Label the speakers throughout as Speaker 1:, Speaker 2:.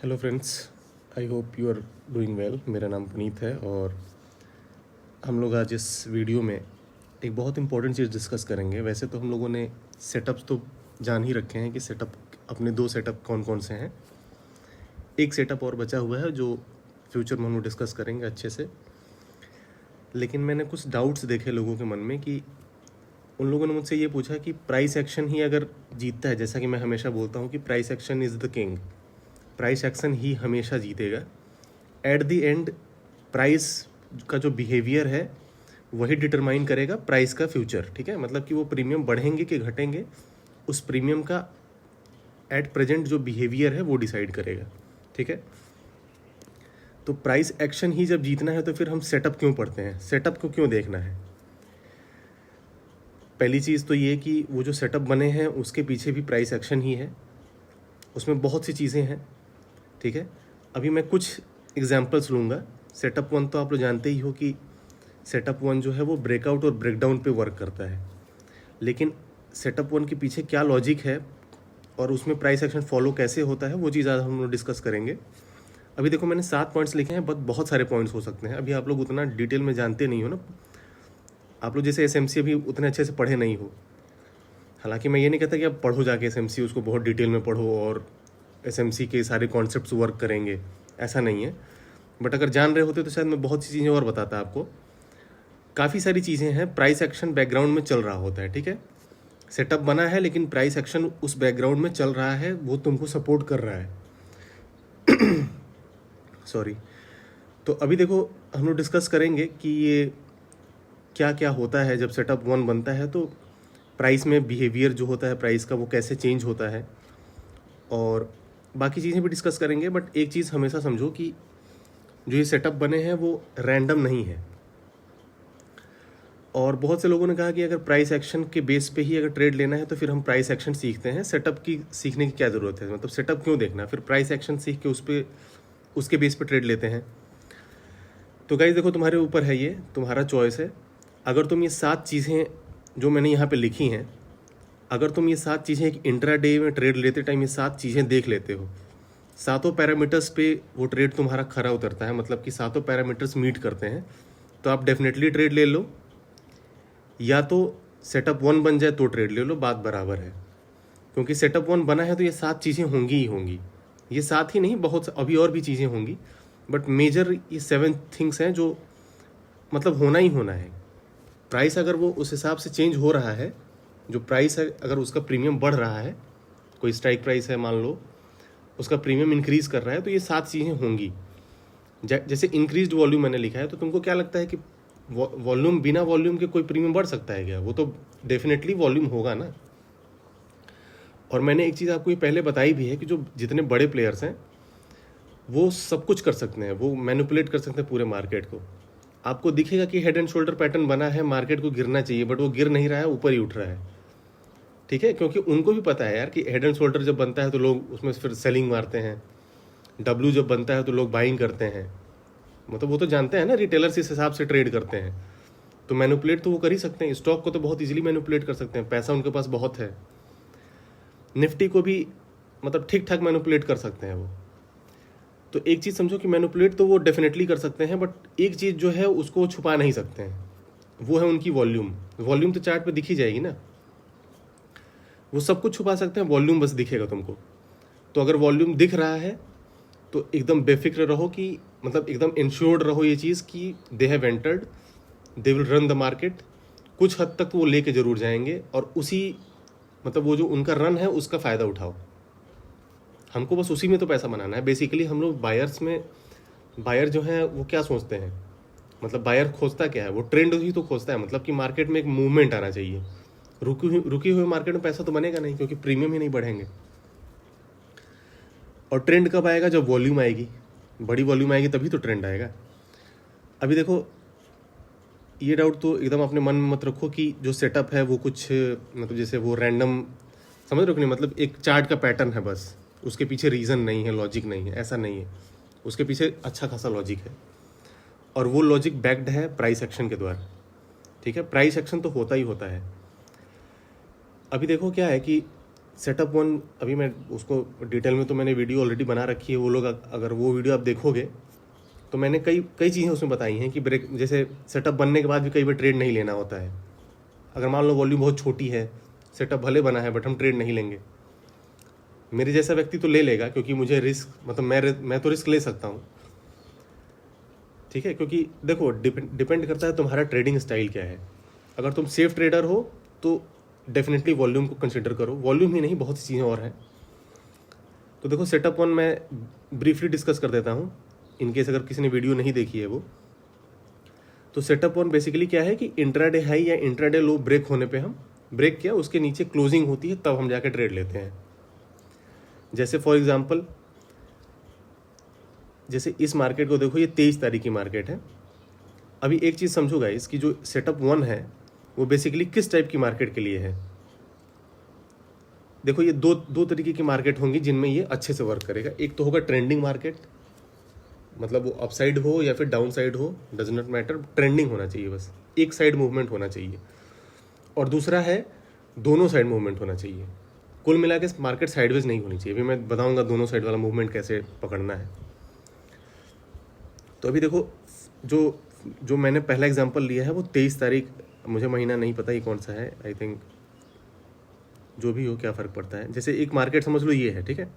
Speaker 1: Hello friends, I hope you are doing well. मेरा नाम पुनीत है और हम लोग आज इस वीडियो में एक बहुत इंपॉर्टेंट चीज़ डिस्कस करेंगे। वैसे तो हम लोगों ने सेटअप्स तो जान ही रखे हैं कि सेटअप अपने दो सेटअप कौन कौन से हैं। एक सेटअप और बचा हुआ है जो फ्यूचर में हम लोग डिस्कस करेंगे अच्छे से। लेकिन मैंने कुछ डाउट्स देखे लोगों के मन में कि उन लोगों ने मुझसे ये पूछा कि प्राइस एक्शन ही अगर जीतता है, जैसा कि मैं हमेशा बोलता हूँ कि price action is the king, price action ही हमेशा जीतेगा। एट द एंड प्राइस का जो बिहेवियर है वही डिटरमाइन करेगा प्राइस का फ्यूचर। ठीक है, मतलब कि वो प्रीमियम बढ़ेंगे कि घटेंगे, उस प्रीमियम का एट प्रेजेंट जो बिहेवियर है वो डिसाइड करेगा। ठीक है, तो प्राइस एक्शन ही जब जीतना है तो फिर हम सेटअप क्यों पढ़ते हैं, सेटअप को क्यों देखना है। पहली चीज़ तो ये कि वो जो सेटअप बने हैं उसके पीछे भी प्राइस एक्शन ही है, उसमें बहुत सी चीज़ें हैं। ठीक है, अभी मैं कुछ एग्जांपल्स लूँगा। सेटअप वन तो आप लोग जानते ही हो कि सेटअप वन जो है वो ब्रेकआउट और ब्रेकडाउन पे वर्क करता है, लेकिन सेटअप वन के पीछे क्या लॉजिक है और उसमें प्राइस एक्शन फॉलो कैसे होता है वो चीज़ आज हम लोग डिस्कस करेंगे। अभी देखो मैंने 7 पॉइंट्स लिखे हैं, बट बहुत सारे पॉइंट्स हो सकते हैं। अभी आप लोग उतना डिटेल में जानते नहीं हो ना, आप लोग जैसे एसएमसी अभी उतने अच्छे से पढ़े नहीं हो। हालांकि मैं ये नहीं कहता कि आप पढ़ो जाके एसएमसी, उसको बहुत डिटेल में पढ़ो और एसएमसी के सारे कॉन्सेप्ट्स वर्क करेंगे, ऐसा नहीं है। बट अगर जान रहे होते तो शायद मैं बहुत सी चीज़ें और बताता आपको। काफ़ी सारी चीज़ें हैं, प्राइस एक्शन बैकग्राउंड में चल रहा होता है। ठीक है, सेटअप बना है लेकिन प्राइस एक्शन उस बैकग्राउंड में चल रहा है, वो तुमको सपोर्ट कर रहा है। सॉरी। तो अभी देखो हम लोग डिस्कस करेंगे कि ये क्या क्या होता है जब सेटअप वन बनता है, तो प्राइस में बिहेवियर जो होता है प्राइस का वो कैसे चेंज होता है, और बाकी चीज़ें भी डिस्कस करेंगे। बट एक चीज़ हमेशा समझो कि जो ये सेटअप बने हैं वो रैंडम नहीं है। और बहुत से लोगों ने कहा कि अगर प्राइस एक्शन के बेस पे ही अगर ट्रेड लेना है तो फिर हम प्राइस एक्शन सीखते हैं, सेटअप की सीखने की क्या ज़रूरत है, मतलब सेटअप क्यों देखना, फिर प्राइस एक्शन सीख के उसके बेस पे ट्रेड लेते हैं। तो गाइस देखो, तुम्हारे ऊपर है, ये तुम्हारा चॉइस है। अगर तुम ये 7 चीज़ें जो मैंने यहाँ पे लिखी हैं, अगर तुम ये 7 चीज़ें एक इंट्राडे में ट्रेड लेते टाइम ये 7 चीज़ें देख लेते हो, सातों पैरामीटर्स पे वो ट्रेड तुम्हारा खरा उतरता है, मतलब कि सातों पैरामीटर्स मीट करते हैं, तो आप डेफिनेटली ट्रेड ले लो। या तो सेटअप वन बन जाए तो ट्रेड ले लो, बात बराबर है। क्योंकि सेटअप वन बना है तो ये 7 चीज़ें होंगी ही होंगी। ये 7 ही नहीं, बहुत अभी और भी चीज़ें होंगी, बट मेजर ये 7 थिंग्स हैं जो मतलब होना ही होना है। प्राइस अगर वो उस हिसाब से चेंज हो रहा है, जो प्राइस है अगर उसका प्रीमियम बढ़ रहा है, कोई स्ट्राइक प्राइस है मान लो, उसका प्रीमियम इंक्रीज कर रहा है, तो ये 7 चीज़ें होंगी। जैसे इंक्रीज्ड वॉल्यूम मैंने लिखा है, तो तुमको क्या लगता है कि वॉल्यूम, बिना वॉल्यूम के कोई प्रीमियम बढ़ सकता है क्या? वो तो डेफिनेटली वॉल्यूम होगा ना। और मैंने एक चीज़ आपको ये पहले बताई भी है कि जो जितने बड़े प्लेयर्स हैं वो सब कुछ कर सकते हैं, वो मैनिपुलेट कर सकते हैं पूरे मार्केट को। आपको दिखेगा कि हेड एंड शोल्डर पैटर्न बना है, मार्केट को गिरना चाहिए, बट वो गिर नहीं रहा है, ऊपर ही उठ रहा है। ठीक है, क्योंकि उनको भी पता है यार कि हेड एंड शोल्डर जब बनता है तो लोग उसमें फिर सेलिंग मारते हैं, डब्ल्यू जब बनता है तो लोग बाइंग करते हैं, मतलब वो तो जानते हैं ना, रिटेलर्स इस हिसाब से ट्रेड करते हैं। तो मैनिपुलेट तो वो कर ही सकते हैं, स्टॉक को तो बहुत इजीली मैनिपुलेट कर सकते हैं, पैसा उनके पास बहुत है। निफ्टी को भी मतलब ठीक ठाक मैनिपुलेट कर सकते हैं वो। तो एक चीज़ समझो कि मैनिपुलेट तो वो डेफिनेटली कर सकते हैं, बट एक चीज़ जो है उसको छुपा नहीं सकते हैं, वो है उनकी वॉल्यूम। वॉल्यूम तो चार्ट पे दिखी जाएगी ना, वो सब कुछ छुपा सकते हैं, वॉल्यूम बस दिखेगा तुमको। तो अगर वॉल्यूम दिख रहा है तो एकदम बेफिक्र रहो कि मतलब एकदम इंश्योर्ड रहो ये चीज़ कि they have entered, they will run the market. कुछ हद तक वो लेके जरूर जाएंगे और उसी मतलब वो जो उनका रन है उसका फ़ायदा उठाओ। हमको बस उसी में तो पैसा बनाना है बेसिकली। हम लोग बायर्स में, बायर जो है वो क्या सोचते हैं, मतलब बायर खोजता क्या है, वो ट्रेंड ही तो खोजता है, मतलब कि मार्केट में एक मूवमेंट आना चाहिए। रुकी हुई मार्केट में पैसा तो बनेगा नहीं, क्योंकि प्रीमियम ही नहीं बढ़ेंगे। और ट्रेंड कब आएगा? जब वॉल्यूम आएगी, बड़ी वॉल्यूम आएगी तभी तो ट्रेंड आएगा। अभी देखो, ये डाउट तो एकदम अपने मन में मत रखो कि जो सेटअप है वो कुछ मतलब जैसे वो रैंडम, समझ रहे हो कि नहीं, मतलब एक चार्ट का पैटर्न है बस, उसके पीछे रीज़न नहीं है, लॉजिक नहीं है, ऐसा नहीं है। उसके पीछे अच्छा खासा लॉजिक है, और वो लॉजिक बैक्ड है प्राइस एक्शन के द्वारा। ठीक है, प्राइस एक्शन तो होता ही होता है। अभी देखो क्या है कि सेटअप वन अभी मैं उसको डिटेल में तो मैंने वीडियो ऑलरेडी बना रखी है, वो लोग अगर वो वीडियो आप देखोगे तो मैंने कई कई चीज़ें उसमें बताई हैं कि ब्रेक जैसे सेटअप बनने के बाद भी कई बार ट्रेड नहीं लेना होता है। अगर मान लो वॉल्यूम बहुत छोटी है, सेटअप भले बना है बट हम ट्रेड नहीं लेंगे, मेरे जैसा व्यक्ति तो ले लेगा क्योंकि मुझे रिस्क मतलब मैं तो रिस्क ले सकता हूँ, ठीक है। क्योंकि देखो डिपेंड करता है तुम्हारा ट्रेडिंग स्टाइल क्या है। अगर तुम सेफ ट्रेडर हो तो डेफिनेटली वॉल्यूम को कंसिडर करो, वॉल्यूम ही नहीं बहुत सी चीज़ें और हैं। तो देखो सेटअप वन मैं ब्रीफली डिस्कस कर देता हूँ इनकेस अगर किसी ने वीडियो नहीं देखी है वो। तो सेटअप वन बेसिकली क्या है कि इंट्राडे हाई या इंट्राडे लो ब्रेक होने पे हम ब्रेक किया उसके नीचे क्लोजिंग होती है तब हम जाके ट्रेड लेते हैं। जैसे फॉर एग्जांपल जैसे इस मार्केट को देखो, ये 23 तारीख की मार्केट है। अभी एक चीज़ समझो गाइस कि जो सेटअप वन है वो बेसिकली किस टाइप की मार्केट के लिए है। देखो ये दो तरीके की मार्केट होंगी जिनमें ये अच्छे से वर्क करेगा। एक तो होगा ट्रेंडिंग मार्केट, मतलब वो अपसाइड हो या फिर डाउन साइड हो डज नॉट मैटर, ट्रेंडिंग होना चाहिए, बस एक साइड मूवमेंट होना चाहिए। और दूसरा है दोनों साइड मूवमेंट होना चाहिए। कुल मिला के मार्केट साइडवेज नहीं होनी चाहिए। अभी मैं बताऊंगा दोनों साइड वाला मूवमेंट कैसे पकड़ना है। तो अभी देखो जो मैंने पहला एग्जांपल लिया है वो 23 तारीख, मुझे महीना नहीं पता ये कौन सा है, आई थिंक जो भी हो क्या फ़र्क पड़ता है। जैसे एक मार्केट समझ लो ये है, ठीक है।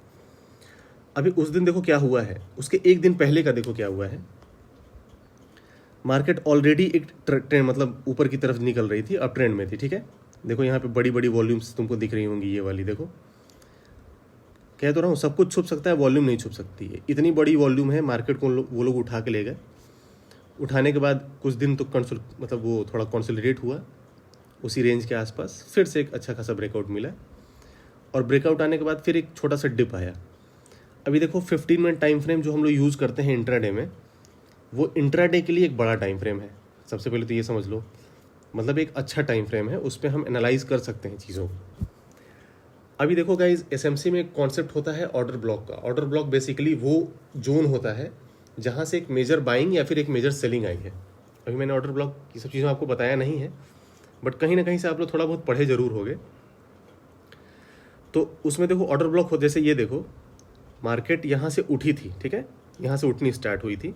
Speaker 1: अभी उस दिन देखो क्या हुआ है, उसके एक दिन पहले का देखो क्या हुआ है। मार्केट ऑलरेडी एक ट्रेंड मतलब ऊपर की तरफ निकल रही थी, अप ट्रेंड में थी, ठीक है। देखो यहाँ पे बड़ी बड़ी वॉल्यूम्स तुमको दिख रही होंगी, ये वाली देखो। कह तो रहा हूँ सब कुछ छुप सकता है, वॉल्यूम नहीं छुप सकती है। इतनी बड़ी वॉल्यूम है, मार्केट को वो लोग उठा के ले गए। उठाने के बाद कुछ दिन तो मतलब वो थोड़ा कंसोलिडेट हुआ उसी रेंज के आसपास, फिर से एक अच्छा खासा ब्रेकआउट मिला और ब्रेकआउट आने के बाद फिर एक छोटा सा डिप आया। अभी देखो 15 मिनट टाइम फ्रेम जो हम लोग यूज़ करते हैं इंट्राडे में, वो इंट्राडे के लिए एक बड़ा टाइम फ्रेम है। सबसे पहले तो ये समझ लो, मतलब एक अच्छा टाइम फ्रेम है, उस पर हम एनालाइज कर सकते हैं चीज़ों को। अभी देखो गाइज एसएमसी में एक कॉन्सेप्ट होता है ऑर्डर ब्लॉक का। ऑर्डर ब्लॉक बेसिकली वो जोन होता है जहाँ से एक मेजर बाइंग या फिर एक मेजर सेलिंग आई है। अभी मैंने ऑर्डर ब्लॉक की सब चीज़ें आपको बताया नहीं है, बट कहीं ना कहीं से आप लोग थोड़ा बहुत पढ़े जरूर होंगे। तो उसमें देखो ऑर्डर ब्लॉक हो, जैसे ये देखो मार्केट यहाँ से उठी थी, ठीक है, यहाँ से उठनी स्टार्ट हुई थी।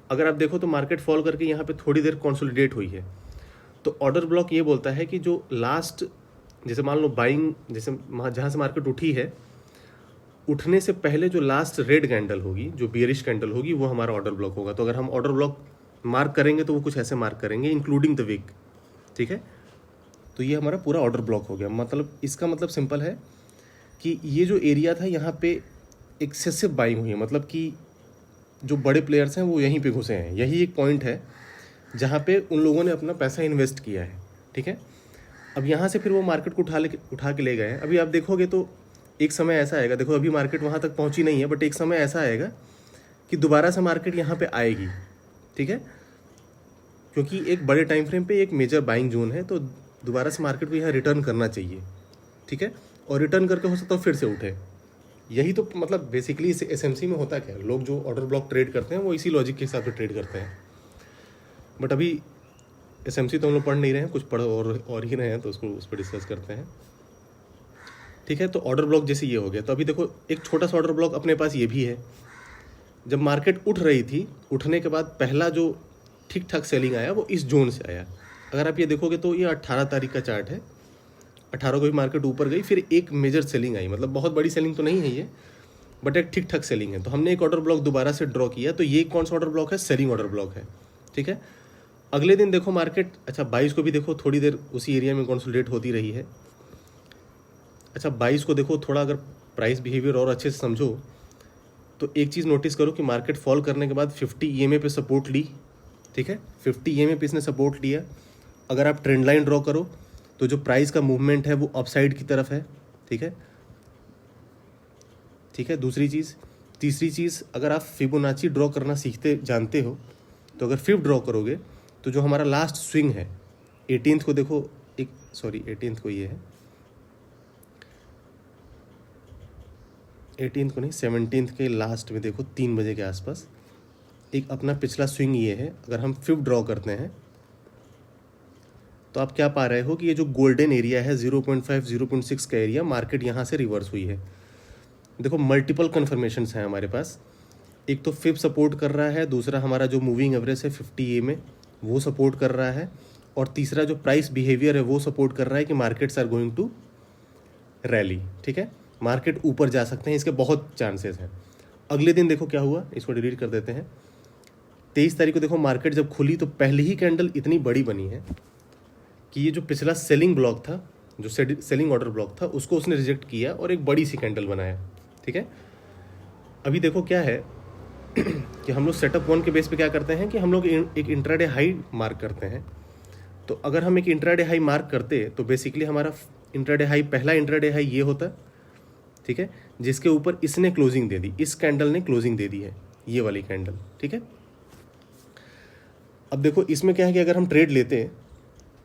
Speaker 1: अगर आप देखो तो मार्केट फॉल करके यहाँ पे थोड़ी देर कंसोलिडेट हुई है। तो ऑर्डर ब्लॉक ये बोलता है कि जो लास्ट, जैसे मान लो बाइंग, जैसे जहाँ से मार्केट उठी है, उठने से पहले जो लास्ट रेड कैंडल होगी, जो बियरिश कैंडल होगी, वो हमारा ऑर्डर ब्लॉक होगा। तो अगर हम ऑर्डर ब्लॉक मार्क करेंगे तो वो कुछ ऐसे मार्क करेंगे इंक्लूडिंग द वीक, ठीक है। तो ये हमारा पूरा ऑर्डर ब्लॉक हो गया। मतलब इसका मतलब सिंपल है कि ये जो एरिया था यहाँ पे एक्सेसिव बाइंग हुई है, मतलब कि जो बड़े प्लेयर्स हैं वो यहीं पे घुसे हैं। यही एक पॉइंट है जहाँ पे उन लोगों ने अपना पैसा इन्वेस्ट किया है, ठीक है। अब यहाँ से फिर वो मार्केट को उठा के ले गए हैं। अभी आप देखोगे तो एक समय ऐसा आएगा, देखो अभी मार्केट वहाँ तक पहुँची नहीं है, बट एक समय ऐसा आएगा कि दोबारा से मार्केट यहाँ पे आएगी, ठीक है, क्योंकि एक बड़े टाइम फ्रेम पे एक मेजर बाइंग जोन है। तो दोबारा से मार्केट को यहाँ रिटर्न करना चाहिए, ठीक है, और रिटर्न करके हो सकता है फिर से उठे। यही तो मतलब बेसिकली इस एसएमसी में होता क्या है, लोग जो ऑर्डर ब्लॉक ट्रेड करते हैं वो इसी लॉजिक के हिसाब से ट्रेड करते हैं। बट अभी एसएमसी तो हम लोग पढ़ नहीं रहे हैं, कुछ पढ़ और ही रहे हैं, तो उसको उस पर डिस्कस करते हैं, ठीक है। तो ऑर्डर ब्लॉक जैसे ये हो गया। तो अभी देखो एक छोटा सा ऑर्डर ब्लॉक अपने पास ये भी है। जब मार्केट उठ रही थी, उठने के बाद पहला जो ठीक ठाक सेलिंग आया वो इस जोन से आया। अगर आप ये देखोगे तो ये 18 तारीख का चार्ट है। 18 को भी मार्केट ऊपर गई, फिर एक मेजर सेलिंग आई, मतलब बहुत बड़ी सेलिंग तो नहीं है ये, बट एक ठीक ठाक सेलिंग है। तो हमने एक ऑर्डर ब्लॉक दोबारा से ड्रॉ किया। तो ये कौन सा ऑर्डर ब्लॉक है, सेलिंग ऑर्डर ब्लॉक है, ठीक है। अगले दिन देखो मार्केट, अच्छा 22 को भी देखो थोड़ी देर उसी एरिया में कंसोलिडेट होती रही है। अच्छा 22 को देखो, थोड़ा अगर प्राइस बिहेवियर और अच्छे से समझो तो एक चीज़ नोटिस करो कि मार्केट फॉल करने के बाद 50 ईएमए पे सपोर्ट ली, ठीक है, 50 ईएमए पे इसने सपोर्ट लिया। अगर आप ट्रेंड लाइन ड्रॉ करो तो जो प्राइस का मूवमेंट है वो अपसाइड की तरफ है, ठीक है, ठीक है। दूसरी चीज़, तीसरी चीज़, अगर आप फिबोनाची ड्रॉ करना जानते हो तो अगर फिब ड्रॉ करोगे तो जो हमारा लास्ट स्विंग है 18th को देखो, 18th को ये है, 18th को नहीं 17th के लास्ट में देखो 3 बजे के आसपास एक अपना पिछला स्विंग ये है। अगर हम फिब ड्रॉ करते हैं तो आप क्या पा रहे हो कि ये जो गोल्डन एरिया है 0.5 0.6 का एरिया, मार्केट यहाँ से रिवर्स हुई है। देखो मल्टीपल कन्फर्मेशंस हैं हमारे पास। एक तो फिब सपोर्ट कर रहा है, दूसरा हमारा जो मूविंग एवरेज है 50 में वो सपोर्ट कर रहा है, और तीसरा जो प्राइस बिहेवियर है वो सपोर्ट कर रहा है कि markets are going to rally. ठीक है, मार्केट ऊपर जा सकते हैं, इसके बहुत चांसेस हैं। अगले दिन देखो क्या हुआ, इसको डिलीट कर देते हैं। 23 तारीख को देखो मार्केट जब खुली तो पहली ही कैंडल इतनी बड़ी बनी है कि ये जो पिछला सेलिंग ब्लॉक था, जो सेलिंग ऑर्डर ब्लॉक था, उसको उसने रिजेक्ट किया और एक बड़ी सी कैंडल बनाया। ठीक है, अभी देखो क्या है कि हम लोग सेटअप 1 के बेस पे क्या करते हैं कि हम लोग एक इंट्राडे हाई मार्क करते हैं। तो अगर हम एक इंट्राडे हाई मार्क करते तो बेसिकली हमारा इंट्राडे हाई, पहला इंट्राडे हाई ये होता, ठीक है, जिसके ऊपर इसने क्लोजिंग दे दी, इस कैंडल ने क्लोजिंग दे दी है, ये वाली कैंडल। ठीक है, अब देखो इसमें क्या है कि अगर हम ट्रेड लेते,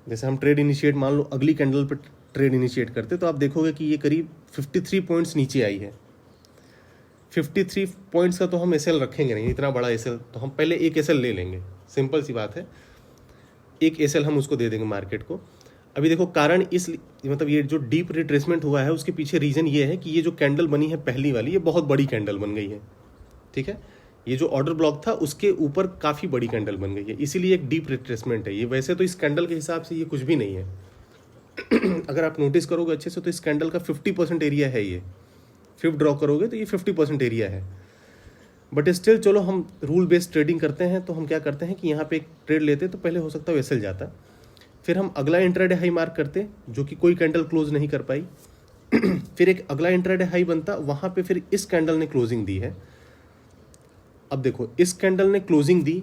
Speaker 1: जैसे हम ट्रेड इनिशिएट मान लो अगली कैंडल पर ट्रेड इनिशिएट करते, तो आप देखोगे कि ये करीब 53 पॉइंट्स नीचे आई है। 53 पॉइंट्स का तो हम एसएल रखेंगे नहीं, इतना बड़ा एसएल, तो हम पहले एक एसएल ले लेंगे, सिंपल सी बात है, एक एसएल हम उसको दे देंगे मार्केट को। अभी देखो कारण इस मतलब ये जो डीप रिट्रेसमेंट हुआ है उसके पीछे रीजन ये है कि ये जो कैंडल बनी है पहली वाली, ये बहुत बड़ी कैंडल बन गई है। ठीक है, ये जो ऑर्डर ब्लॉक था उसके ऊपर काफ़ी बड़ी कैंडल बन गई है, इसीलिए एक डीप रिट्रेसमेंट है ये। वैसे तो इस कैंडल के हिसाब से ये कुछ भी नहीं है अगर आप नोटिस करोगे अच्छे से तो इस कैंडल का 50% एरिया है ये, फिफ्थ ड्रॉ करोगे तो ये 50% एरिया है। बट स्टिल चलो हम रूल बेस्ड ट्रेडिंग करते हैं, तो हम क्या करते हैं कि यहाँ पे एक ट्रेड लेते तो पहले हो सकता है एसएल जाता, फिर हम अगला इंट्राडे हाई मार्क करते जो कि कोई कैंडल क्लोज नहीं कर पाई फिर एक अगला इंट्राडे हाई बनता, वहाँ पे फिर इस कैंडल ने क्लोजिंग दी है। अब देखो इस कैंडल ने क्लोजिंग दी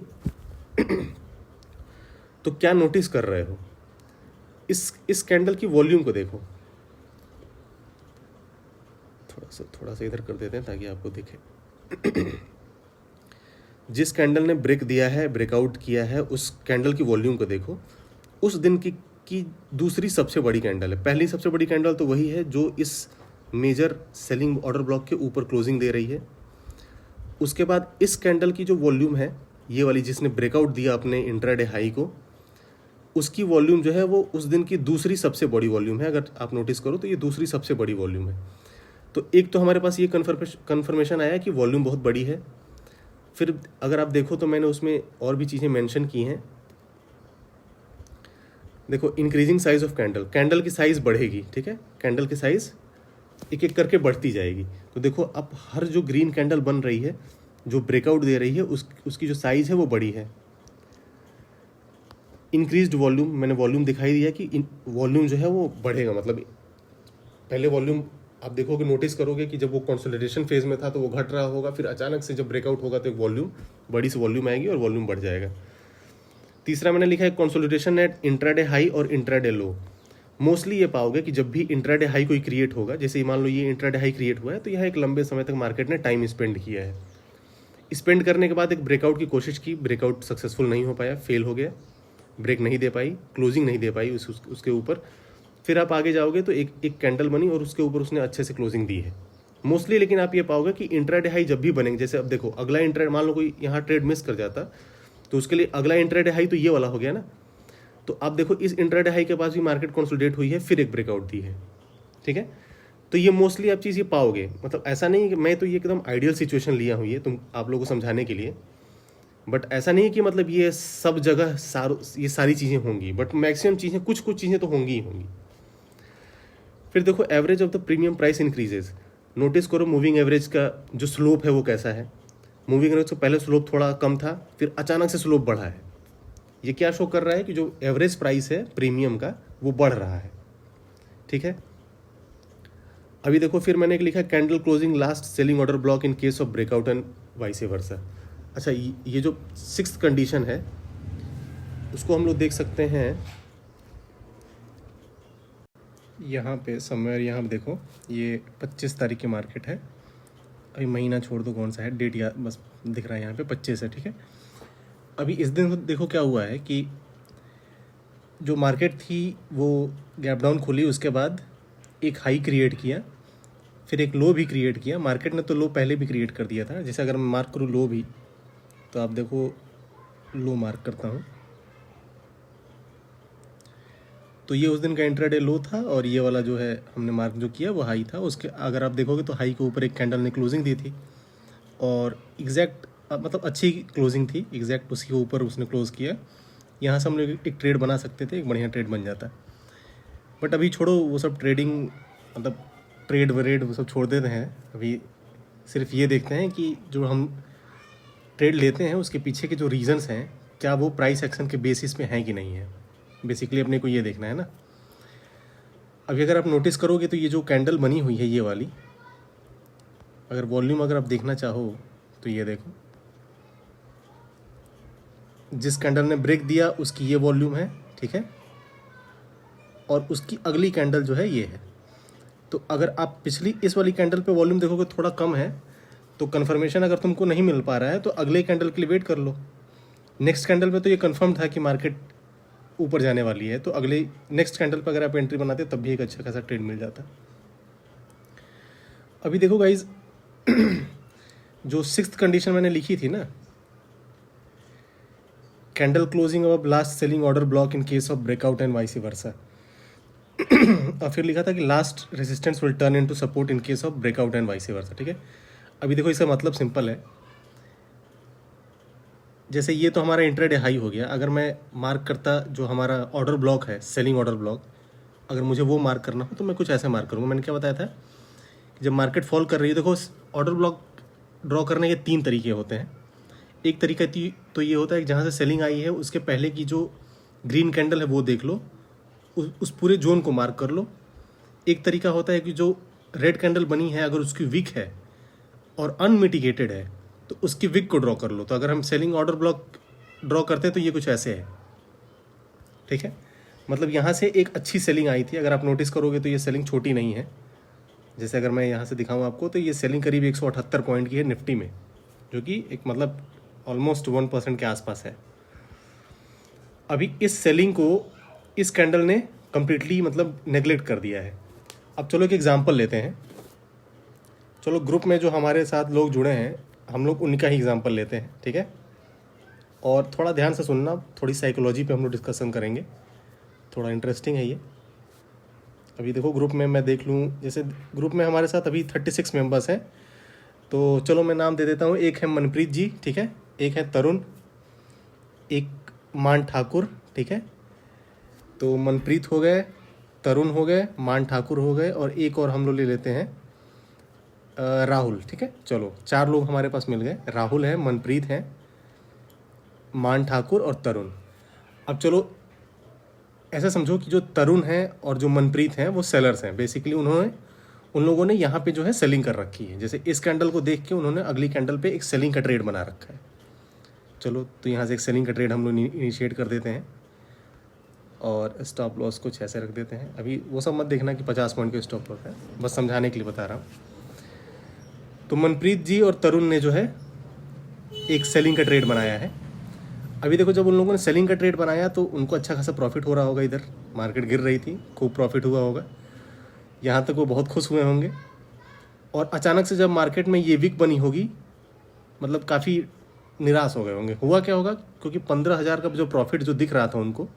Speaker 1: तो क्या नोटिस कर रहे हो, इस कैंडल की वॉल्यूम को देखो, थोड़ा सा इधर कर देते हैं ताकि आपको दिखे जिस कैंडल ने ब्रेक दिया है, ब्रेकआउट किया है, उस कैंडल की वॉल्यूम को देखो। उस दिन की दूसरी सबसे बड़ी कैंडल है, पहली सबसे बड़ी कैंडल तो वही है जो इस मेजर सेलिंग ऑर्डर ब्लॉक के ऊपर क्लोजिंग दे रही है। उसके बाद इस कैंडल की जो वॉल्यूम है, ये वाली जिसने ब्रेकआउट दिया अपने इंट्राडे हाई को, उसकी वॉल्यूम जो है वो उस दिन की दूसरी सबसे बड़ी वॉल्यूम है। अगर आप नोटिस करो तो ये दूसरी सबसे बड़ी वॉल्यूम है। तो एक तो हमारे पास ये कन्फर्मेशन आया कि वॉल्यूम बहुत बड़ी है। फिर अगर आप देखो तो मैंने उसमें और भी चीज़ें मेंशन की हैं। देखो increasing size of candle, candle की साइज़ बढ़ेगी। ठीक है, कैंडल की साइज़ एक एक करके बढ़ती जाएगी। तो देखो अब हर जो ग्रीन कैंडल बन रही है, जो ब्रेकआउट दे रही है, उसकी जो साइज़ है वो बड़ी है। इंक्रीज्ड वॉल्यूम, मैंने वॉल्यूम दिखाई दिया कि वॉल्यूम जो है वो बढ़ेगा। मतलब पहले वॉल्यूम आप देखोगे, नोटिस करोगे कि जब वो कंसोलिडेशन फेज में था तो वो घट रहा होगा, फिर अचानक से जब ब्रेकआउट होगा तो एक वॉल्यूम, बड़ी सी वॉल्यूम आएगी और वॉल्यूम बढ़ जाएगा। तीसरा मैंने लिखा है कंसोलिडेशन एट इंट्राडे हाई और इंट्राडे लो। मोस्टली ये पाओगे कि जब भी इंट्राडे हाई कोई क्रिएट होगा, जैसे मान लो ये इंट्राडे हाई क्रिएट हुआ है, तो यह एक लंबे समय तक मार्केट ने टाइम स्पेंड किया है। स्पेंड करने के बाद एक ब्रेकआउट की कोशिश की, ब्रेकआउट सक्सेसफुल नहीं हो पाया, फेल हो गया, ब्रेक नहीं दे पाई, क्लोजिंग नहीं दे पाई उसके ऊपर। फिर आप आगे जाओगे तो एक कैंडल बनी और उसके ऊपर उसने अच्छे से क्लोजिंग दी है मोस्टली। लेकिन आप ये पाओगे कि इंट्राडे हाई जब भी बनेंगे, जैसे अब देखो अगला इंट्राडे, मान लो कोई यहाँ ट्रेड मिस कर जाता तो उसके लिए अगला इंट्राडे हाई तो ये वाला हो गया ना। तो आप देखो इस इंट्राडे हाई के पास भी मार्केट कंसोलिडेट हुई है, फिर एक ब्रेकआउट दी है। ठीक है, तो ये मोस्टली आप चीज़ ये पाओगे। मतलब ऐसा नहीं कि मैं तो ये एकदम आइडियल सिचुएशन लिया हूँ ये आप लोगों को समझाने के लिए, बट ऐसा नहीं कि मतलब ये सब जगह ये सारी चीज़ें होंगी, बट मैक्सिमम चीज़ें, कुछ चीज़ें तो होंगी ही होंगी। फिर देखो average of the premium price increases. Notice करो मूविंग एवरेज का जो स्लोप है वो कैसा है। मूविंग एवरेज से पहले स्लोप थोड़ा कम था, फिर अचानक से स्लोप बढ़ा है। ये क्या शो कर रहा है कि जो एवरेज प्राइस है प्रीमियम का वो बढ़ रहा है। ठीक है, अभी देखो फिर मैंने एक लिखा candle closing last selling order block in case of breakout and vice versa. अच्छा, ये जो 6th कंडीशन है उसको हम लोग देख सकते हैं यहाँ पे समवेयर। यहाँ पे देखो ये 25 तारीख की मार्केट है, अभी महीना छोड़ दो कौन सा है, डेट या बस दिख रहा है यहाँ पे 25 है। ठीक है, अभी इस दिन देखो क्या हुआ है कि जो मार्केट थी वो गैप डाउन खुली, उसके बाद एक हाई क्रिएट किया, फिर एक लो भी क्रिएट किया। मार्केट ने तो लो पहले भी क्रिएट कर दिया था। जैसे अगर मैं मार्क करूँ लो भी, तो आप देखो लो मार्क करता हूँ, तो ये उस दिन का इंट्राडे लो था और ये वाला जो है हमने मार्क जो किया वो हाई था। उसके अगर आप देखोगे तो हाई के ऊपर एक कैंडल ने क्लोजिंग दी थी और एग्जैक्ट मतलब अच्छी क्लोजिंग थी, एग्जैक्ट उसके ऊपर उसने क्लोज़ किया। यहाँ से हम लोग एक ट्रेड बना सकते थे, एक बढ़िया ट्रेड बन जाता। बट अभी छोड़ो वो सब ट्रेडिंग, मतलब ट्रेड वरेड वो सब छोड़ देते हैं। अभी सिर्फ ये देखते हैं कि जो हम ट्रेड लेते हैं उसके पीछे के जो रीजंस हैं, क्या वो प्राइस एक्शन के बेसिस पे हैं कि नहीं है। बेसिकली अपने को ये देखना है ना। अभी अगर आप नोटिस करोगे तो ये जो कैंडल बनी हुई है ये वाली, अगर वॉल्यूम अगर आप देखना चाहो तो ये देखो, जिस कैंडल ने ब्रेक दिया उसकी ये वॉल्यूम है, ठीक है, और उसकी अगली कैंडल जो है ये है। तो अगर आप पिछली इस वाली कैंडल पे वॉल्यूम देखोगे थोड़ा कम है, तो कन्फर्मेशन अगर तुमको नहीं मिल पा रहा है तो अगले कैंडल के लिए वेट कर लो। नेक्स्ट कैंडल पे तो ये कंफर्म था कि मार्केट ऊपर जाने वाली है, तो अगले नेक्स्ट कैंडल पे अगर आप एंट्री बनाते तब भी एक अच्छा खासा ट्रेड मिल जाता। अभी देखो गाइज, जो 6th कंडीशन मैंने लिखी थी ना, कैंडल क्लोजिंग अब last selling order block in case of breakout and vice versa. और फिर लिखा था कि last resistance will turn into support in case of breakout and vice versa, ठीक है। अभी देखो इसका मतलब सिंपल है, जैसे ये तो हमारा इंट्राडे हाई हो गया। अगर मैं मार्क करता जो हमारा ऑर्डर ब्लॉक है, सेलिंग ऑर्डर ब्लॉक, अगर मुझे वो मार्क करना हो तो मैं कुछ ऐसे मार्क करूँगा। मैंने क्या बताया था कि जब मार्केट फॉल कर रही है, देखो ऑर्डर ब्लॉक ड्रॉ करने के 3 तरीके होते हैं। एक तरीका तो ये होता है कि जहाँ से सेलिंग आई है उसके पहले की जो ग्रीन कैंडल है वो देख लो, उस पूरे जोन को मार्क कर लो। एक तरीका होता है कि जो रेड कैंडल बनी है अगर उसकी विक है और अनमिटिगेटेड है तो उसकी विक को ड्रॉ कर लो। तो अगर हम सेलिंग ऑर्डर ब्लॉक ड्रॉ करते हैं तो ये कुछ ऐसे है, ठीक है। मतलब यहाँ से एक अच्छी सेलिंग आई थी, अगर आप नोटिस करोगे तो ये सेलिंग छोटी नहीं है। जैसे अगर मैं यहाँ से दिखाऊँ आपको तो ये सेलिंग करीब 178 पॉइंट की है निफ्टी में, जो कि एक मतलब ऑलमोस्ट 1% के आसपास है। अभी इस सेलिंग को इस कैंडल ने कंप्लीटली मतलब नेगलेक्ट कर दिया है। अब चलो एक एग्जांपल लेते हैं। चलो ग्रुप में जो हमारे साथ लोग जुड़े हैं हम लोग उनका ही एग्जांपल लेते हैं, ठीक है। और थोड़ा ध्यान से सुनना, थोड़ी साइकोलॉजी पे हम लोग डिस्कशन करेंगे, थोड़ा इंटरेस्टिंग है ये। अभी देखो ग्रुप में मैं देख लूँ, जैसे ग्रुप में हमारे साथ अभी 36 मेंबर्स हैं, तो चलो मैं नाम दे देता हूँ। एक है मनप्रीत जी, ठीक है, एक है तरुण, एक मान ठाकुर, ठीक है। तो मनप्रीत हो गए, तरुण हो गए, मान ठाकुर हो गए, और एक और हम लोग ले लेते हैं राहुल, ठीक है। चलो 4 लोग हमारे पास मिल गए। राहुल है, मनप्रीत है, मान ठाकुर और तरुण। अब चलो ऐसा समझो कि जो तरुण है और जो मनप्रीत हैं वो सेलर्स हैं। बेसिकली उन लोगों ने यहाँ पे जो है सेलिंग कर रखी है। जैसे इस कैंडल को देख के उन्होंने अगली कैंडल पे एक सेलिंग का ट्रेड बना रखा है। चलो तो यहाँ से एक सेलिंग का ट्रेड हम लोग इनिशिएट कर देते हैं और स्टॉप लॉस कुछ ऐसे रख देते हैं। अभी वो सब मत देखना कि 50 पॉइंट के स्टॉप लॉस है, बस समझाने के लिए बता रहा हूँ। तो मनप्रीत जी और तरुण ने जो है एक सेलिंग का ट्रेड बनाया है। अभी देखो जब उन लोगों ने सेलिंग का ट्रेड बनाया तो उनको अच्छा खासा प्रॉफिट हो रहा होगा। इधर मार्केट गिर रही थी, खूब प्रॉफिट हुआ होगा, यहाँ तक वो बहुत खुश हुए होंगे। और अचानक से जब मार्केट में ये वीक बनी होगी, मतलब काफ़ी निराश हो गए होंगे। हुआ क्या होगा, क्योंकि 15,000 का जो प्रॉफिट जो दिख रहा था उनको,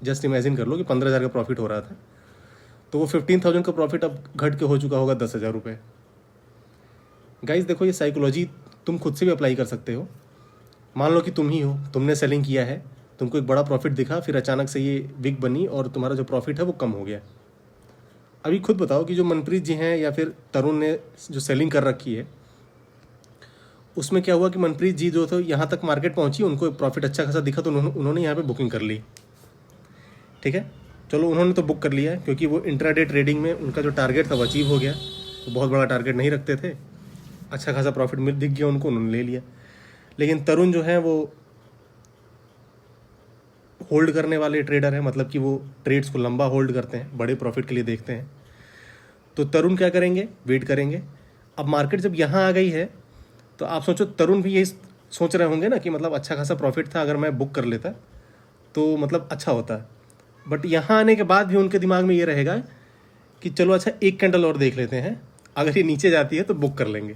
Speaker 1: जस्ट इमेजिन कर लो कि 15,000 का प्रॉफिट हो रहा था, तो वो 15,000 का प्रॉफिट अब घट के हो चुका होगा 10,000 रुपये। गाइस देखो ये साइकोलॉजी तुम खुद से भी अप्लाई कर सकते हो। मान लो कि तुम ही हो, तुमने सेलिंग किया है, तुमको एक बड़ा प्रॉफिट दिखा, फिर अचानक से ये वीक बनी और तुम्हारा जो प्रॉफिट है वो कम हो गया। अभी खुद बताओ कि जो मनप्रीत जी हैं या फिर तरुण ने जो सेलिंग कर रखी है उसमें क्या हुआ कि मनप्रीत जी जो थे यहाँ तक मार्केट पहुँची, उनको प्रॉफिट अच्छा खासा दिखा तो उन्होंने यहाँ पे बुकिंग कर ली, ठीक है। चलो उन्होंने तो बुक कर लिया है क्योंकि वो इंट्राडे ट्रेडिंग में उनका जो टारगेट था वो अचीव हो गया। वो बहुत बड़ा टारगेट नहीं रखते थे, अच्छा खासा प्रॉफिट दिख गया उनको, उन्होंने ले लिया। लेकिन तरुण जो है वो होल्ड करने वाले ट्रेडर है, मतलब कि वो ट्रेड्स को लंबा होल्ड करते हैं, बड़े प्रॉफिट के लिए देखते हैं। तो तरुण क्या करेंगे, वेट करेंगे। अब मार्केट जब यहाँ आ गई है तो आप सोचो तरुण भी यही सोच रहे होंगे ना कि मतलब अच्छा खासा प्रॉफिट था, अगर मैं बुक कर लेता तो मतलब अच्छा होता। बट यहाँ आने के बाद भी उनके दिमाग में ये रहेगा कि चलो अच्छा एक कैंडल और देख लेते हैं, अगर ये नीचे जाती है तो बुक कर लेंगे।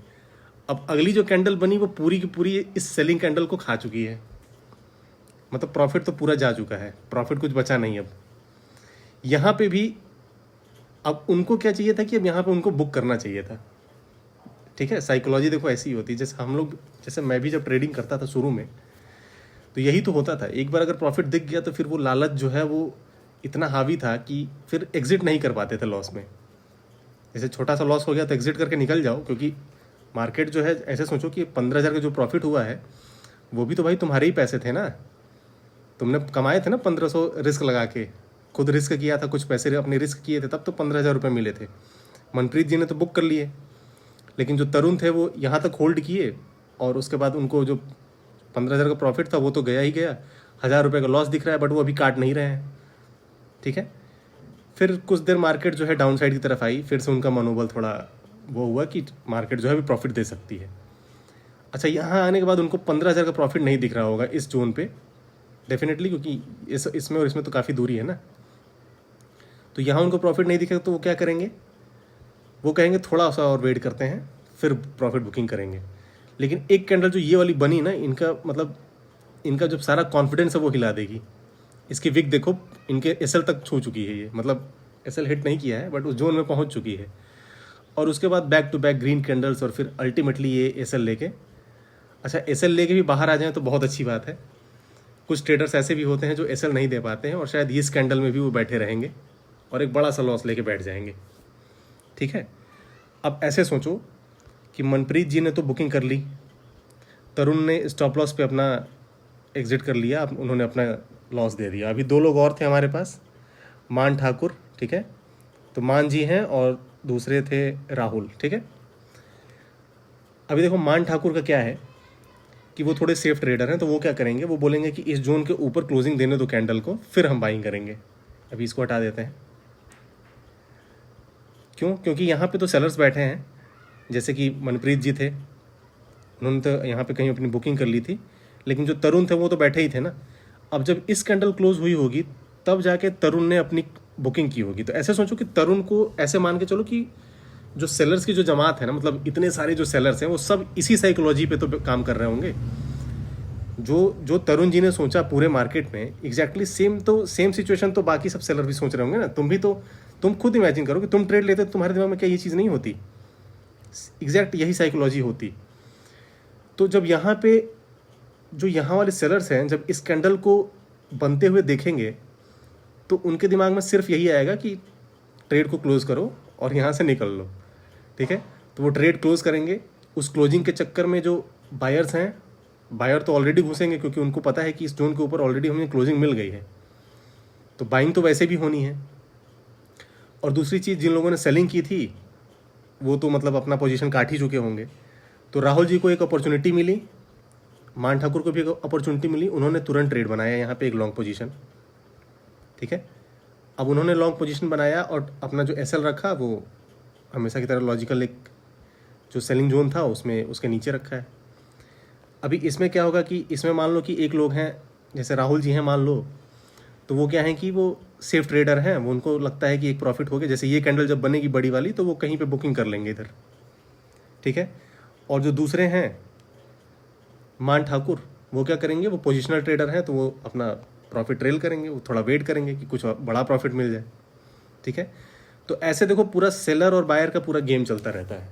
Speaker 1: अब अगली जो कैंडल बनी वो पूरी की पूरी इस सेलिंग कैंडल को खा चुकी है, मतलब प्रॉफिट तो पूरा जा चुका है, प्रॉफिट कुछ बचा नहीं अब। यहाँ पे भी अब उनको क्या चाहिए था कि अब यहाँ पे उनको बुक करना चाहिए था। ठीक है, साइकोलॉजी देखो ऐसी ही होती है। जैसे हम लोग, जैसे मैं भी जब ट्रेडिंग करता था शुरू में, तो यही तो होता था, एक बार अगर प्रॉफिट दिख गया तो फिर वो लालच जो है वो इतना हावी था कि फिर एग्जिट नहीं कर पाते थे लॉस में। जैसे छोटा सा लॉस हो गया तो एग्जिट करके निकल जाओ, क्योंकि मार्केट जो है, ऐसे सोचो कि 15,000 का जो प्रॉफिट हुआ है वो भी तो भाई तुम्हारे ही पैसे थे ना, तुमने कमाए थे ना 1500 रिस्क लगा के, खुद रिस्क किया था, कुछ पैसे अपने रिस्क किए थे, तब तो 15,000 रुपये मिले थे। मनप्रीत जी ने तो बुक कर लिए, लेकिन जो तरुण थे वो यहाँ तक होल्ड किए, और उसके बाद उनको जो 15,000 का प्रॉफिट था वो तो गया ही गया, 1,000 रुपये का लॉस दिख रहा है, बट वो अभी काट नहीं रहे हैं। ठीक है, फिर कुछ देर मार्केट जो है डाउन साइड की तरफ आई, फिर से उनका मनोबल थोड़ा वो हुआ कि मार्केट जो है अभी प्रॉफिट दे सकती है। अच्छा, यहाँ आने के बाद उनको 15,000 का प्रॉफिट नहीं दिख रहा होगा इस जोन पे डेफिनेटली, क्योंकि इसमें और इसमें तो काफ़ी दूरी है ना। तो यहाँ उनको प्रॉफिट नहीं दिखेगा तो वो क्या करेंगे, वो कहेंगे थोड़ा सा और वेट करते हैं फिर प्रॉफिट बुकिंग करेंगे। लेकिन एक कैंडल जो ये वाली बनी ना, इनका मतलब इनका जो सारा कॉन्फिडेंस है वो हिला देगी। इसकी विक देखो, इनके एसएल तक छू चुकी है, ये मतलब एसएल हिट नहीं किया है बट उस जोन में पहुंच चुकी है। और उसके बाद back to back green candles, और फिर अल्टीमेटली ये एसएल लेके, अच्छा एसएल लेके भी बाहर आ जाए तो बहुत अच्छी बात है। कुछ ट्रेडर्स ऐसे भी होते हैं जो एसएल नहीं दे पाते हैं, और शायद इस कैंडल में भी वो बैठे रहेंगे और एक बड़ा सा लॉस लेके बैठ जाएंगे। ठीक है, अब ऐसे सोचो कि मनप्रीत जी ने तो बुकिंग कर ली, तरुण ने स्टॉप लॉस पे अपना एग्जिट कर लिया, अब उन्होंने अपना लॉस दे दिया। अभी दो लोग और थे हमारे पास, मान ठाकुर। ठीक है, तो मान जी हैं और दूसरे थे राहुल। ठीक है, अभी देखो मान ठाकुर का क्या है कि वो थोड़े सेफ ट्रेडर हैं, तो वो क्या करेंगे, वो बोलेंगे कि इस जोन के ऊपर क्लोजिंग देने दो कैंडल को, फिर हम बाइंग करेंगे। अभी इसको हटा देते हैं। क्यों? क्योंकि यहाँ पे तो सेलर्स बैठे हैं, जैसे कि मनप्रीत जी थे, उन्होंने तो यहाँ पे कहीं अपनी बुकिंग कर ली थी, लेकिन जो तरुण थे वो तो बैठे ही थे ना। अब जब इस कैंडल क्लोज हुई होगी तब जाके तरुण ने अपनी बुकिंग की होगी। तो ऐसे सोचो कि तरुण को ऐसे मान के चलो कि जो सेलर्स की जो जमात है ना, मतलब इतने सारे जो सेलर्स हैं वो सब इसी साइकोलॉजी पे तो काम कर रहे होंगे। जो तरुण जी ने सोचा पूरे मार्केट में, एग्जैक्टली सेम सिचुएशन तो बाकी सब सेलर भी सोच रहे होंगे ना। तुम खुद इमेजिन करो कि तुम ट्रेड लेते तो तुम्हारे दिमाग में क्या ये चीज़ नहीं होती? एग्जैक्ट यही साइकोलॉजी होती। तो जब यहाँ पे जो यहाँ वाले सेलर्स हैं, जब इस कैंडल को बनते हुए देखेंगे तो उनके दिमाग में सिर्फ यही आएगा कि ट्रेड को क्लोज करो और यहाँ से निकल लो। ठीक है, तो वो ट्रेड क्लोज करेंगे। उस क्लोजिंग के चक्कर में जो बायर्स हैं, बायर तो ऑलरेडी घुसेंगे, क्योंकि उनको पता है कि इस जोन के ऊपर ऑलरेडी हमें क्लोजिंग मिल गई है, तो बाइंग तो वैसे भी होनी है। और दूसरी चीज़, जिन लोगों ने सेलिंग की थी वो तो मतलब अपना पोजीशन काट ही चुके होंगे। तो राहुल जी को एक अपॉर्चुनिटी मिली, मान ठाकुर को भी एक अपॉर्चुनिटी मिली, उन्होंने तुरंत ट्रेड बनाया यहाँ पे एक लॉन्ग पोजीशन। ठीक है, अब उन्होंने लॉन्ग पोजीशन बनाया और अपना जो एसएल रखा वो हमेशा की तरह लॉजिकल एक जो सेलिंग जोन था उसमें उसके नीचे रखा है। अभी इसमें क्या होगा कि इसमें मान लो कि एक लोग हैं, जैसे राहुल जी हैं मान लो, तो वो क्या है कि वो सेफ ट्रेडर हैं, वो उनको लगता है कि एक प्रॉफिट हो गया, जैसे ये कैंडल जब बनेगी बड़ी वाली तो वो कहीं पे बुकिंग कर लेंगे इधर। ठीक है, और जो दूसरे हैं मान ठाकुर, वो क्या करेंगे, वो पोजिशनल ट्रेडर हैं, तो वो अपना प्रॉफिट ट्रेल करेंगे, वो थोड़ा वेट करेंगे कि कुछ बड़ा प्रॉफिट मिल जाए। ठीक है, तो ऐसे देखो पूरा सेलर और बायर का पूरा गेम चलता रहता है।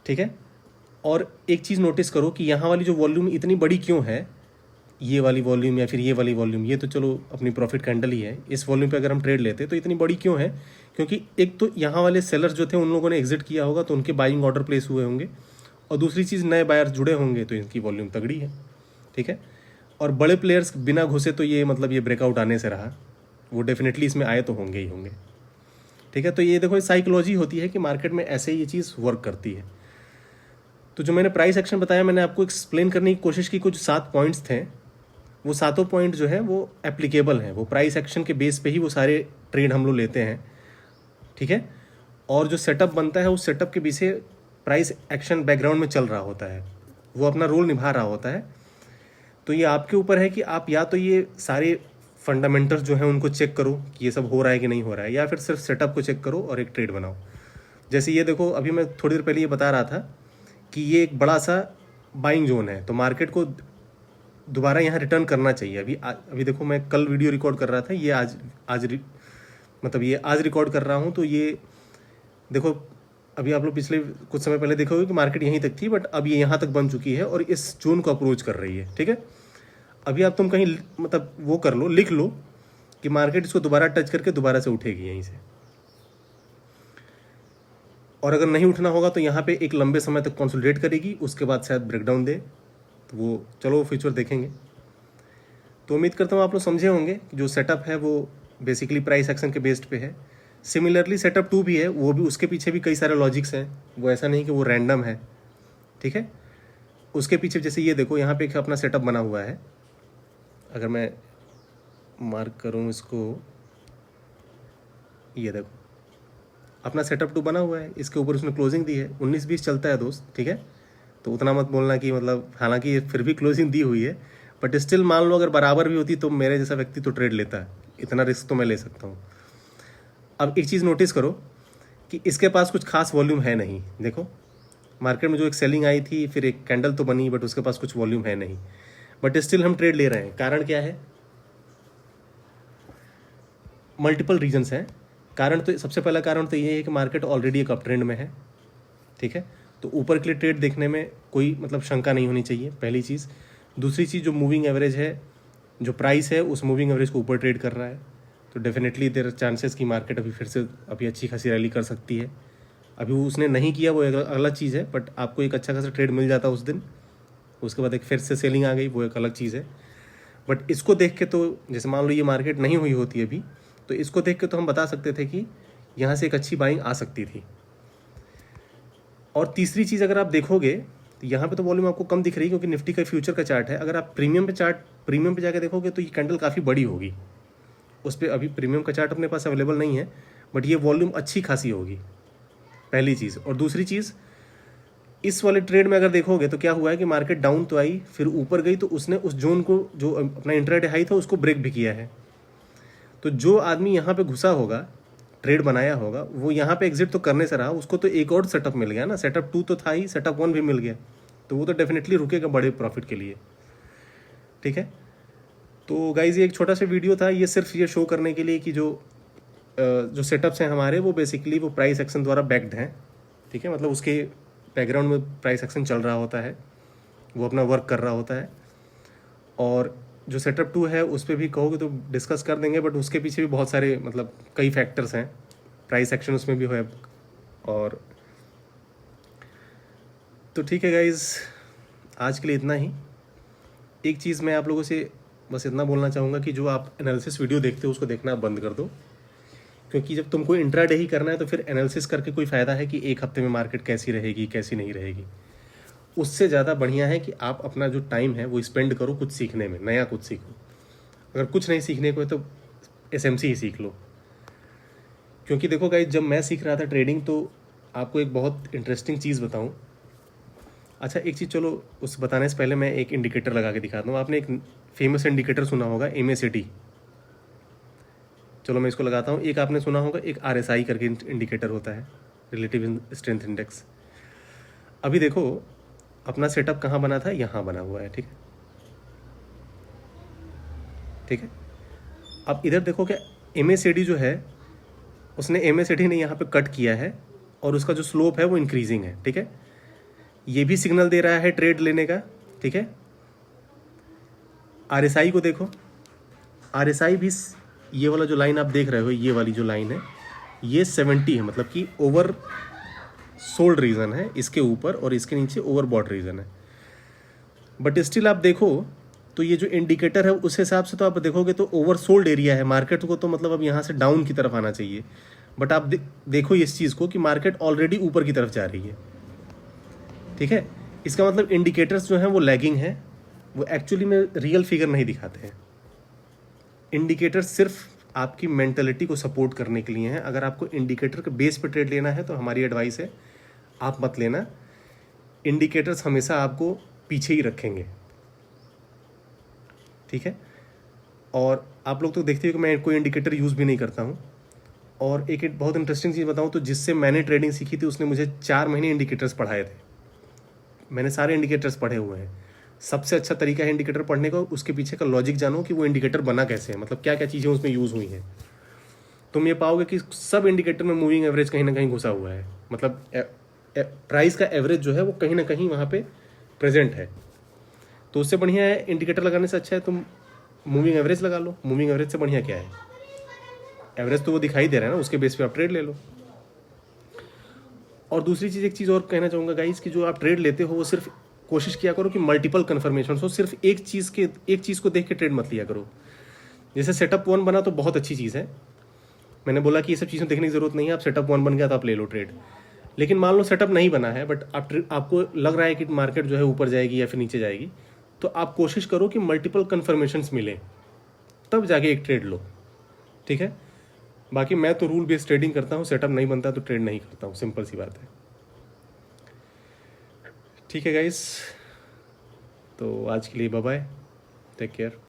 Speaker 1: ठीक है, और एक चीज़ नोटिस करो कि यहाँ वाली जो वॉल्यूम इतनी बड़ी क्यों है, ये वाली वॉल्यूम या फिर ये वाली वॉल्यूम, ये तो चलो अपनी प्रॉफिट कैंडल ही है, इस वॉल्यूम पे अगर हम ट्रेड लेते तो इतनी बड़ी क्यों है? क्योंकि एक तो यहाँ वाले सेलर्स जो थे उन लोगों ने एग्जिट किया होगा तो उनके बाइंग ऑर्डर प्लेस हुए होंगे, और दूसरी चीज़ नए बायर्स जुड़े होंगे तो इनकी वॉल्यूम तगड़ी है। ठीक है, और बड़े प्लेयर्स बिना घुसे तो ये मतलब ये ब्रेकआउट आने से रहा, वो डेफिनेटली इसमें आए तो होंगे ही होंगे। ठीक है, तो ये देखो साइकोलॉजी होती है कि मार्केट में ऐसे ही ये चीज़ वर्क करती है। तो जो मैंने प्राइस एक्शन बताया, मैंने आपको एक्सप्लेन करने की कोशिश की, कुछ 7 पॉइंट्स थे, वो सातों पॉइंट जो है वो एप्लीकेबल हैं, वो प्राइस एक्शन के बेस पे ही वो सारे ट्रेड हम लोग लेते हैं। ठीक है, और जो सेटअप बनता है उस सेटअप के पीछे प्राइस एक्शन बैकग्राउंड में चल रहा होता है, वो अपना रोल निभा रहा होता है। तो ये आपके ऊपर है कि आप या तो ये सारे फंडामेंटल्स जो हैं उनको चेक करो कि ये सब हो रहा है कि नहीं हो रहा है, या फिर सिर्फ सेटअप को चेक करो और एक ट्रेड बनाओ। जैसे ये देखो, अभी मैं थोड़ी देर पहले ये बता रहा था कि ये एक बड़ा सा बाइंग जोन है, तो मार्केट को दोबारा यहाँ रिटर्न करना चाहिए। अभी देखो, मैं कल वीडियो रिकॉर्ड कर रहा था, ये मतलब ये आज रिकॉर्ड कर रहा हूँ, तो ये देखो अभी आप लोग पिछले कुछ समय पहले देखोगे कि मार्केट यहीं तक थी, बट अब ये यहाँ तक बन चुकी है और इस जोन को अप्रोच कर रही है। ठीक है, अभी आप तुम कहीं मतलब वो कर लो, लिख लो कि मार्केट इसको दोबारा टच करके दोबारा से उठेगी यहीं से, और अगर नहीं उठना होगा तो यहाँ पे एक लंबे समय तक कंसोलिडेट करेगी, उसके बाद शायद ब्रेकडाउन दे, तो वो चलो फ्यूचर देखेंगे। तो उम्मीद करता हूँ आप लोग समझे होंगे कि जो सेटअप है वो बेसिकली प्राइस एक्शन के बेस्ड पे है। सिमिलरली सेटअप 2 भी है, वो भी उसके पीछे भी कई सारे लॉजिक्स हैं, वो ऐसा नहीं कि वो रैंडम है। ठीक है, उसके पीछे जैसे ये देखो यहाँ पे एक अपना सेटअप बना हुआ है, अगर मैं मार्क करूँ इसको, ये देखो अपना सेटअप 2 बना हुआ है, इसके ऊपर उसने क्लोजिंग दी है, 19-20 चलता है दोस्त। ठीक है, तो उतना मत बोलना कि मतलब, हालांकि फिर भी क्लोजिंग दी हुई है, बट स्टिल मान लो अगर बराबर भी होती तो मेरे जैसा व्यक्ति तो ट्रेड लेता है, इतना रिस्क तो मैं ले सकता हूँ। अब एक चीज़ नोटिस करो कि इसके पास कुछ खास वॉल्यूम है नहीं। देखो मार्केट में जो एक सेलिंग आई थी, फिर एक कैंडल तो बनी, बट उसके पास कुछ वॉल्यूम है नहीं, बट स्टिल हम ट्रेड ले रहे हैं। कारण क्या है? मल्टीपल रीजंस हैं। कारण तो सबसे पहला कारण तो ये है कि मार्केट ऑलरेडी एक अप ट्रेंड में है। ठीक है, तो ऊपर के लिए ट्रेड देखने में कोई मतलब शंका नहीं होनी चाहिए, पहली चीज़। दूसरी चीज़, जो मूविंग एवरेज है, जो प्राइस है, उस मूविंग एवरेज को ऊपर ट्रेड कर रहा है, तो डेफिनेटली देयर चांसेस कि मार्केट अभी फिर से अभी अच्छी खासी रैली कर सकती है। अभी उसने नहीं किया, वो एक अलग चीज़ है, बट आपको एक अच्छा खासा ट्रेड मिल जाता उस दिन, उसके बाद एक फिर से सेलिंग आ गई, वो एक अलग चीज़ है। बट इसको देख के तो, जैसे मान लो ये मार्केट नहीं हुई होती अभी, तो इसको देख के तो हम बता सकते थे कि यहाँ से एक अच्छी बाइंग आ सकती थी। और तीसरी चीज़, अगर आप देखोगे तो यहाँ पे तो वॉल्यूम आपको कम दिख रही है, क्योंकि निफ्टी का फ्यूचर का चार्ट है। अगर आप प्रीमियम पे जाके देखोगे तो ये कैंडल काफ़ी बड़ी होगी। उस पर अभी प्रीमियम का चार्ट अपने पास अवेलेबल नहीं है, बट ये वॉल्यूम अच्छी खासी होगी, पहली चीज़। और दूसरी चीज़, इस वाले ट्रेड में अगर देखोगे तो क्या हुआ है कि मार्केट डाउन तो आई, फिर ऊपर गई, तो उसने उस जोन को, जो अपना इंट्राडे हाई था, उसको ब्रेक भी किया है। तो जो आदमी यहाँ पे घुसा होगा, ट्रेड बनाया होगा, वो यहाँ पे एग्जिट तो करने से रहा, उसको तो एक और सेटअप मिल गया ना। सेटअप 2 तो था ही, सेटअप 1 भी मिल गया, तो वो तो डेफिनेटली रुकेगा बड़े प्रॉफिट के लिए। ठीक है, तो गाइज ये एक छोटा सा वीडियो था, ये सिर्फ ये शो करने के लिए कि जो सेटअप्स हैं हमारे, वो बेसिकली वो प्राइस एक्शन द्वारा बैक्ड हैं। ठीक है, मतलब उसके बैकग्राउंड में प्राइस एक्शन चल रहा होता है, वो अपना वर्क कर रहा होता है। और जो सेटअप 2 है उस पर भी कहोगे तो डिस्कस कर देंगे, बट उसके पीछे भी बहुत सारे मतलब कई फैक्टर्स हैं, प्राइस एक्शन उसमें भी है। और तो ठीक है गाइज, आज के लिए इतना ही। एक चीज़ मैं आप लोगों से बस इतना बोलना चाहूँगा कि जो आप एनालिसिस वीडियो देखते हो उसको देखना बंद कर दो, क्योंकि जब तुमको इंट्राडे ही करना है तो फिर एनालिसिस करके कोई फ़ायदा है कि एक हफ्ते में मार्केट कैसी रहेगी कैसी नहीं रहेगी। उससे ज़्यादा बढ़िया है कि आप अपना जो टाइम है वो स्पेंड करो कुछ सीखने में, नया कुछ सीखो। अगर कुछ नहीं सीखने को है तो एसएमसी ही सीख लो। क्योंकि देखो गाइस, जब मैं सीख रहा था ट्रेडिंग, तो आपको एक बहुत इंटरेस्टिंग चीज़ बताऊं। अच्छा, एक चीज़, चलो उस बताने से पहले मैं एक इंडिकेटर लगा के दिखाता हूँ। आपने एक फेमस इंडिकेटर सुना होगा, MACD। चलो मैं इसको लगाता हूँ। एक आपने सुना होगा, एक RSI करके इंडिकेटर होता है, रिलेटिव स्ट्रेंथ इंडेक्स। अभी देखो अपना सेटअप कहाँ बना था, यहाँ बना हुआ है। ठीक है, ठीक है। अब इधर देखो क्या MACD जो है, उसने MACD ने यहाँ पे कट किया है, और उसका जो स्लोप है वो इंक्रीजिंग है। ठीक है, ये भी सिग्नल दे रहा है ट्रेड लेने का। ठीक है, RSI को देखो, RSI भी, ये वाला जो लाइन आप देख रहे हो, ये वाली जो लाइन है, ये 70 है, मतलब कि ओवर सोल्ड रीजन है इसके ऊपर, और इसके नीचे ओवर बॉट रीजन है। बट स्टिल आप देखो तो ये जो इंडिकेटर है उस हिसाब से तो आप देखोगे तो ओवर सोल्ड एरिया है मार्केट को, तो मतलब अब यहाँ से डाउन की तरफ आना चाहिए। बट आप देखो इस चीज़ को कि मार्केट ऑलरेडी ऊपर की तरफ जा रही है। ठीक है, इसका मतलब इंडिकेटर्स जो हैं वो लैगिंग है, वो एक्चुअली में रियल फिगर नहीं दिखाते हैं। इंडिकेटर्स सिर्फ आपकी मेंटलिटी को सपोर्ट करने के लिए हैं। अगर आपको इंडिकेटर के बेस पे ट्रेड लेना है तो हमारी एडवाइस है आप मत लेना। इंडिकेटर्स हमेशा आपको पीछे ही रखेंगे। ठीक है, और आप लोग तो देखते हो कि मैं कोई इंडिकेटर यूज़ भी नहीं करता हूँ। और एक बहुत इंटरेस्टिंग चीज़ बताऊँ तो, जिससे मैंने ट्रेडिंग सीखी थी उसने मुझे 4 महीने इंडिकेटर्स पढ़ाए थे। मैंने सारे इंडिकेटर्स पढ़े हुए हैं, सबसे अच्छा तरीका है इंडिकेटर पढ़ने का, उसके पीछे का लॉजिक जानो कि वो इंडिकेटर बना कैसे है, मतलब क्या क्या चीज़ें उसमें यूज़ हुई हैं। तुम ये पाओगे कि सब इंडिकेटर में मूविंग एवरेज कहीं ना कहीं घुसा हुआ है, मतलब प्राइस का एवरेज जो है वो कहीं ना कहीं वहाँ पे प्रेजेंट है। तो उससे बढ़िया है, इंडिकेटर लगाने से अच्छा है तुम मूविंग एवरेज लगा लो। मूविंग एवरेज से बढ़िया क्या है, एवरेज तो वो दिखाई दे रहा है ना, उसके बेस पे आप ट्रेड ले लो। और दूसरी चीज़, एक चीज़ और कहना चाहूँगा गाइस, कि जो आप ट्रेड लेते हो वो सिर्फ कोशिश किया करो कि मल्टीपल कन्फर्मेशन हो, सिर्फ एक चीज़ को देख के ट्रेड मत लिया करो। जैसे सेटअप 1 बना तो बहुत अच्छी चीज़ है, मैंने बोला कि ये सब चीज़ें देखने की जरूरत नहीं है, आप सेटअप 1 बन गया तो आप ले लो ट्रेड। लेकिन मान लो सेटअप नहीं बना है, बट आपको लग रहा है कि मार्केट जो है ऊपर जाएगी या फिर नीचे जाएगी, तो आप कोशिश करो कि मल्टीपल कन्फर्मेशंस मिले, तब जाके एक ट्रेड लो, ठीक है। बाकी मैं तो रूल बेस्ड ट्रेडिंग करता हूँ, सेटअप नहीं बनता तो ट्रेड नहीं करता हूँ, सिंपल सी बात है। ठीक है गाइस, तो आज के लिए बाय बाय, टेक केयर।